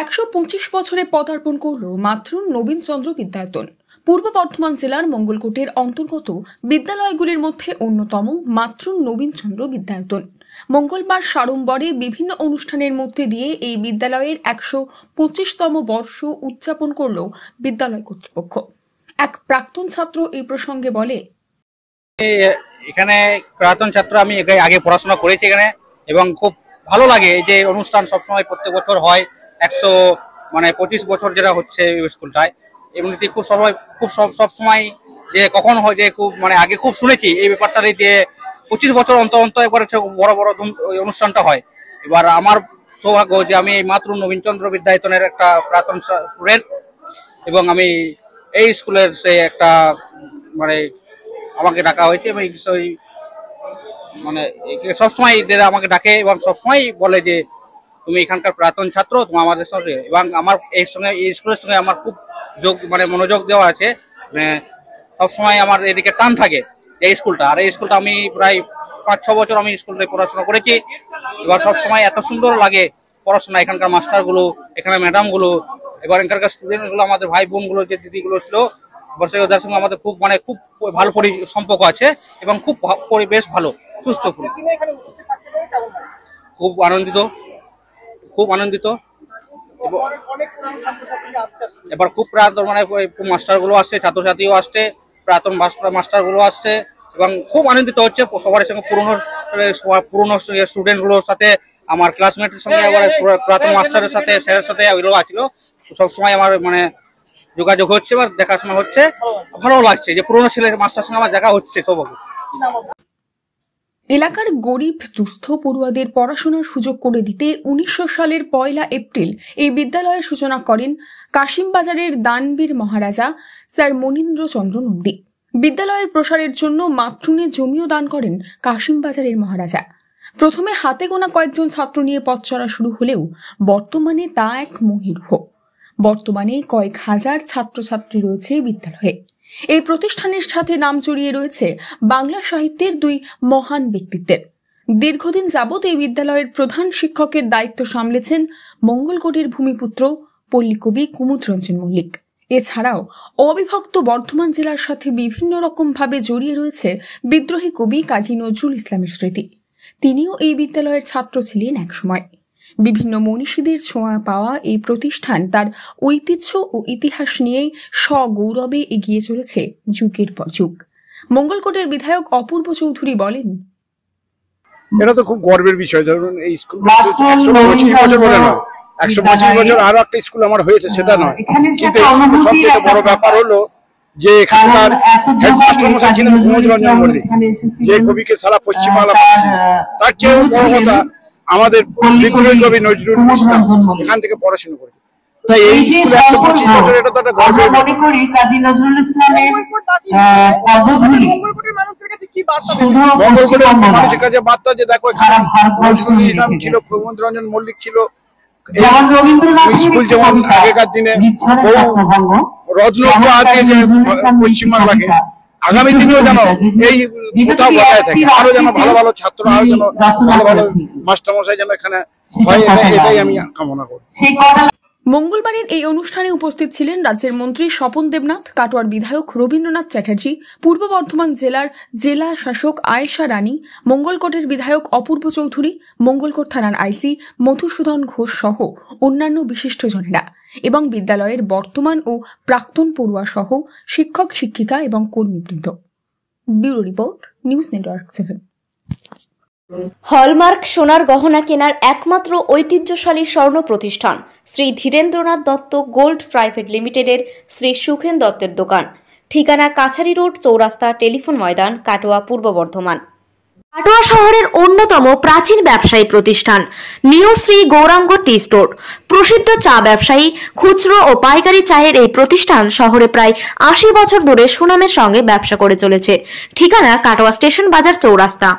125 বছরে পদার্পণ করল মাতৃ নবীনচন্দ্র বিদ্যায়তন। পূর্ব বর্ধমান জেলার মঙ্গলকোটের অন্তর্গত বিদ্যালয়গুলির মধ্যে অন্যতম মাতৃ নবীনচন্দ্র বিদ্যায়তন। মঙ্গলবার সাড়ম্বরে বিভিন্ন অনুষ্ঠানের মধ্যে দিয়ে এই বিদ্যালয়ের 125তম বর্ষ উদযাপন করল বিদ্যালয় কর্তৃপক্ষ। এক প্রাক্তন ছাত্র এই প্রসঙ্গে বলে, এখানে প্রাক্তন ছাত্র, আমি আগে পড়াশোনা করেছি এখানে এবং খুব ভালো লাগে এই যে অনুষ্ঠান সবসময় প্রত্যেক বছর হয়। 125 বছর যেটা হচ্ছে স্কুলটায়, এমনিতে খুব সবসময় যে কখন হয় যে খুব আগে খুব শুনেছি এই ব্যাপারটা যে 25 বছর অন্তর একবার বড় বড় অনুষ্ঠানটা হয়। এবার আমার সৌভাগ্য যে আমি এই মাতৃ নবীনচন্দ্র বিদ্যায়তনের একটা প্রাক্তন স্টুডেন্ট এবং আমি এই স্কুলের সে একটা আমাকে ডাকা হয়েছে এবং সবসময় আমাকে ডাকে এবং সবসময় বলে যে তুমি এখানকার প্রাক্তন ছাত্র, তুমি আমাদের সঙ্গে, এবং আমার এই স্কুলের সঙ্গে আমার খুব মনোযোগ দেওয়া আছে। সবসময় আমার এদিকে টান থাকে এই স্কুলটা। আর এই স্কুলটা আমি প্রায় 5-6 বছর আমি স্কুলে পড়াশোনা করেছি। এবার সবসময় এত সুন্দর লাগে পড়াশোনা, এখানকার মাস্টারগুলো, এখানে ম্যাডামগুলো, এবার এখানকার স্টুডেন্টগুলো, আমাদের ভাই বোনগুলো যে দিদিগুলো ছিল, ওদের সঙ্গে আমাদের খুব খুব ভালো সম্পর্ক আছে এবং খুব পরিবেশ ভালো, সুস্থ। খুব আনন্দিত। এবার খুব প্রাক্তন মাস্টারগুলো আসছে, ছাত্রছাত্রীও আসছে, প্রাক্তন মাস্টারগুলো আসছে এবং খুব আনন্দিত হচ্ছে সবার সঙ্গে। পুরনো স্টুডেন্টগুলোর সাথে, আমার ক্লাসমেটের সঙ্গে, আবার প্রাক্তন মাস্টারের সাথে, স্যারের সাথে এগুলো আছিল। সবসময় আমার যোগাযোগ হচ্ছে, এবার দেখাশোনা হচ্ছে, ভালো লাগছে যে পুরনো ছেলের মাস্টার সঙ্গে আমার দেখা হচ্ছে সবাইকে। এলাকার গরিব দুস্থ পড়ুয়াদের পড়াশোনার সুযোগ করে দিতে 1900 সালের 1 এপ্রিল এই বিদ্যালয়ের সূচনা করেন কাশিমবাজারের দানবীর মহারাজা স্যার মনীন্দ্রচন্দ্র নন্দী। বিদ্যালয়ের প্রসারের জন্য মাতৃণে জমিও দান করেন কাশিমবাজারের মহারাজা। প্রথমে হাতে গোনা কয়েকজন ছাত্র নিয়ে পথ চলা শুরু হলেও বর্তমানে তা এক মহীরূহ। বর্তমানে কয়েক হাজার ছাত্রছাত্রী রয়েছে বিদ্যালয়ে। এই প্রতিষ্ঠানের সাথে নাম জড়িয়ে রয়েছে বাংলা সাহিত্যের 2 মহান ব্যক্তিত্বের। দীর্ঘদিন যাবৎ এই বিদ্যালয়ের প্রধান শিক্ষকের দায়িত্ব সামলেছেন মঙ্গলকোটের ভূমিপুত্র পল্লীকবি কুমুদরঞ্জন মল্লিক। এছাড়াও অবিভক্ত বর্ধমান জেলার সাথে বিভিন্ন রকমভাবে জড়িয়ে রয়েছে বিদ্রোহী কবি কাজী নজরুল ইসলামের স্মৃতি। তিনিও এই বিদ্যালয়ের ছাত্র ছিলেন একসময়। বিভিন্ন মনীষীদের ছোঁয়া পাওয়া এই প্রতিষ্ঠান তার ঐতিহ্য ও ইতিহাস নিয়েই সগৌরবে এগিয়ে চলেছে যুগের পর যুগ। মঙ্গলকোটের বিধায়ক অপূর্ব চৌধুরী বলেন, এটা তো খুব গর্বের বিষয়। ধরুন এই স্কুল 125 বছর বলে না, 125 বছর আরো একটা স্কুল আমার হয়েছে সেটা নয়, কিন্তু সবচেয়ে বড় ব্যাপার হলো যে এখানকার হেডমাস্টার মশাই ছিলেন কুমুদরঞ্জন মল্লিক, যে কবিকে সারা পশ্চিমবাংলা তার চেয়ে বড় কথা আমাদের বিদ্রোহী কবি নজরুল ইসলাম এখান থেকে পড়াশোনা করেছে। তাই এই স্কুল 125 বছর, এটা তো একটা গর্বের ব্যাপার। মঙ্গলকোটের মানুষের কাছে বার্তা যে দেখো নজরুল ইসলাম ছিল, কুমুদরঞ্জন মল্লিক ছিল। স্কুল যেমন আগেকার দিনে রত্ন পশ্চিমবাংলাকে, আগামী দিনেও যেন এই কোথাও বজায় থাকে, আরো যেন ভালো ভালো ছাত্র, আরো যেন ভালো ভালো মাস্টারমশাই যেন এখানে হয়, এটাই আমি কামনা করি। মঙ্গলবারের এই অনুষ্ঠানে উপস্থিত ছিলেন রাজ্যের মন্ত্রী স্বপন দেবনাথ, কাটোয়ার বিধায়ক রবীন্দ্রনাথ চ্যাটার্জি, পূর্ব বর্ধমান জেলার জেলা শাসক আয়েশা রানী, মঙ্গলকোটের বিধায়ক অপূর্ব চৌধুরী, মঙ্গলকোট থানার আইসি মধুসূদন ঘোষ সহ অন্যান্য বিশিষ্টজনেরা এবং বিদ্যালয়ের বর্তমান ও প্রাক্তন পড়ুয়া সহ শিক্ষক শিক্ষিকা এবং কর্মীবৃন্দ। Bureau report, news network 7। Hallmark সোনার গহনা কেনার একমাত্র ঐতিহ্যশালী স্বর্ণ প্রতিষ্ঠান শ্রী ধীরেন্দ্রনাথ দত্ত গোল্ড প্রাইভেট লিমিটেডের শ্রী সুখেন দত্তের দোকান। ঠিকানা কাছারি রোড, চৌরাস্তা, টেলিফোন ময়দান, কাটোয়া, পূর্ব বর্ধমান। কাটোয়া শহরের অন্যতম প্রাচীন ব্যবসায়ী প্রতিষ্ঠান new Shri Gouranga tea store. প্রসিদ্ধ চা ব্যবসায়ী, খুচরো ও পাইকারি চায়ের এই প্রতিষ্ঠান শহরে প্রায় 80 বছর ধরে সুনামের সঙ্গে ব্যবসা করে চলেছে। ঠিকানা কাটোয়া স্টেশন বাজার, চৌরাস্তা।